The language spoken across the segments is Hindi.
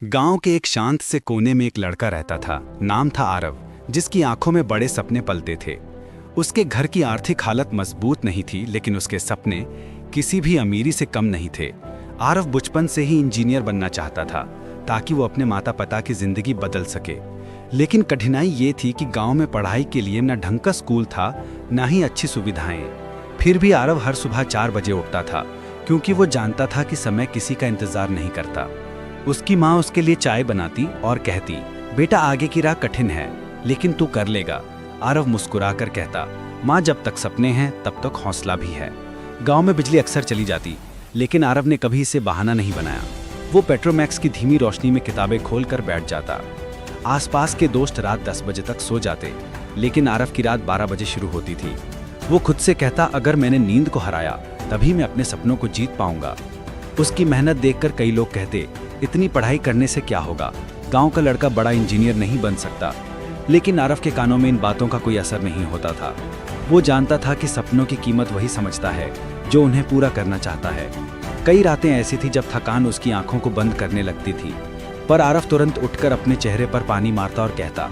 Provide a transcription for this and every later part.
गांव के एक शांत से कोने में एक लड़का रहता था। नाम था आरव, जिसकी आंखों में बड़े सपने पलते थे। उसके घर की आर्थिक हालत मजबूत नहीं थी, लेकिन उसके सपने किसी भी अमीरी से कम नहीं थे। आरव बचपन से ही इंजीनियर बनना चाहता था, ताकि वो अपने माता पिता की जिंदगी बदल सके। लेकिन कठिनाई ये थी कि गांव में पढ़ाई के लिए न ढंग का स्कूल था, न ही अच्छी सुविधाएं। फिर भी आरव हर सुबह 4 बजे उठता था, क्योंकि वो जानता था कि समय किसी का इंतजार नहीं करता। उसकी माँ उसके लिए चाय बनाती और कहती, बेटा आगे की राह कठिन है, लेकिन तू कर लेगा। आरव मुस्कुराकर कहता, माँ जब तक सपने हैं तब तक हौसला भी है। गांव में बिजली अक्सर चली जाती, लेकिन आरव ने कभी इसे बहाना नहीं बनाया। वो पेट्रोमैक्स की धीमी रोशनी में किताबें खोलकर बैठ जाता। आसपास के दोस्त रात 10 बजे तक सो जाते, लेकिन आरव की रात 12 बजे शुरू होती थी। वो खुद से कहता, अगर मैंने नींद को हराया तभी मैं अपने सपनों को जीत पाऊंगा। उसकी मेहनत देखकर कई लोग कहते, इतनी पढ़ाई करने से क्या होगा, गांव का लड़का बड़ा इंजीनियर नहीं बन सकता। लेकिन आरव के कानों में इन बातों का कोई असर नहीं होता था। वो जानता था कि सपनों की कीमत वही समझता है जो उन्हें पूरा करना चाहता है। कई रातें ऐसी थी जब थकान उसकी आंखों को बंद करने लगती थी, पर आरव तुरंत उठकर अपने चेहरे पर पानी मारता और कहता,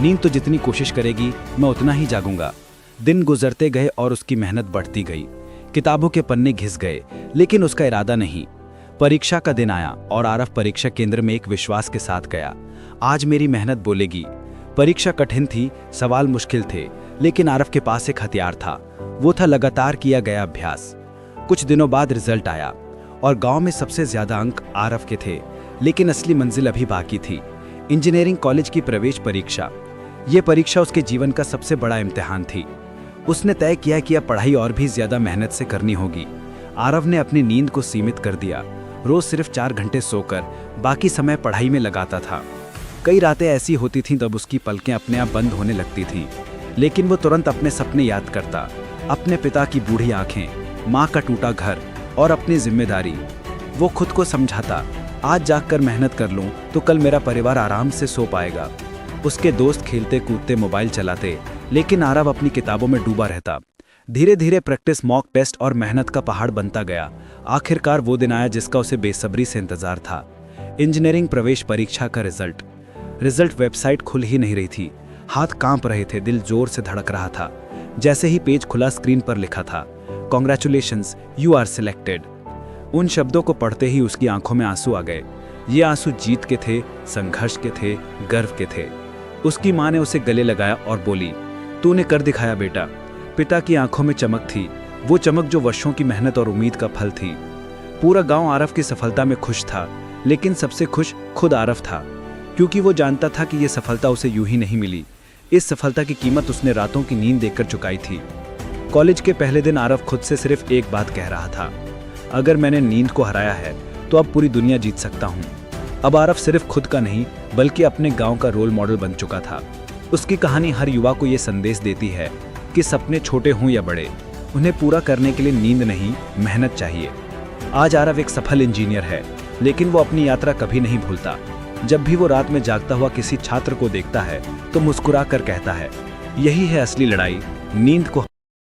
नींद तो जितनी कोशिश करेगी मैं उतना ही जागूंगा। दिन गुजरते गए और उसकी मेहनत बढ़ती गई। किताबों के पन्ने घिस गए, लेकिन उसका इरादा नहीं। परीक्षा का दिन आया और आरव परीक्षा केंद्र में एक विश्वास के साथ गया। आज मेरी मेहनत बोलेगी। परीक्षा कठिन थी, सवाल मुश्किल थे, लेकिन आरव के पास एक हथियार था। वो था लगातार किया गया अभ्यास। कुछ दिनों बाद रिजल्ट आया और गांव में सबसे ज्यादा अंक आरव के थे, लेकिन असली मंजिल अभी बाकी थी। इंजीनियरिंग कॉलेज की प्रवेश परीक्षा। ये परीक्षा उसके जीवन का सबसे बड़ा इम्तिहान थी। उसने तय किया कि अब पढ़ाई और भी ज्यादा मेहनत से करनी होगी। आरव ने अपनी नींद को सीमित कर दिया। रोज सिर्फ 4 घंटे सोकर बाकी समय पढ़ाई में लगाता था। कई रातें ऐसी होती थीं तब उसकी पलकें अपने आप बंद होने लगती थीं, लेकिन वो तुरंत अपने सपने याद करता। अपने पिता की बूढ़ी आंखें, माँ का टूटा घर और अपनी जिम्मेदारी। वो खुद को समझाता, आज जागकर मेहनत कर लूँ तो कल मेरा परिवार आराम से सो पाएगा। उसके दोस्त खेलते कूदते मोबाइल चलाते, लेकिन आरव अपनी किताबों में डूबा रहता। धीरे धीरे प्रैक्टिस, मॉक टेस्ट और मेहनत का पहाड़ बनता गया। आखिरकार वो दिन आया जिसका उसे बेसब्री से इंतजार था। इंजीनियरिंग प्रवेश परीक्षा का रिजल्ट। वेबसाइट खुल ही नहीं रही थी। हाथ कांप रहे थे, दिल जोर से धड़क रहा था। जैसे ही पेज खुला, स्क्रीन पर लिखा था, कॉन्ग्रेचुलेशंस, यू आर सिलेक्टेड। उन शब्दों को पढ़ते ही उसकी आंखों में आंसू आ गए। ये आंसू जीत के थे, संघर्ष के थे, गर्व के थे। उसकी माँ ने उसे गले लगाया और बोली, तूने कर दिखाया बेटा। पिता की आंखों में चमक थी, वो चमक जो वर्षों की मेहनत और उम्मीद का फल थी। पूरा गांव आरव की सफलता में खुश था, लेकिन सबसे खुश खुद आरव था, क्योंकि वो जानता था कि ये सफलता उसे यूं ही नहीं मिली। इस सफलता की कीमत उसने रातों की नींद देकर चुकाई थी। कॉलेज के पहले दिन आरव खुद से सिर्फ एक बात कह रहा था, अगर मैंने नींद को हराया है तो अब पूरी दुनिया जीत सकता हूँ। अब आरव सिर्फ खुद का नहीं, बल्कि अपने गाँव का रोल मॉडल बन चुका था। उसकी कहानी हर युवा को ये संदेश देती है कि सपने छोटे हों या बड़े, उन्हें पूरा करने के लिए नींद नहीं, मेहनत चाहिए। आज आरव एक सफल इंजीनियर है, लेकिन वो अपनी यात्रा कभी नहीं भूलता। जब भी वो रात में जागता हुआ किसी छात्र को देखता है तो मुस्कुरा कर कहता है, यही है असली लड़ाई, नींद को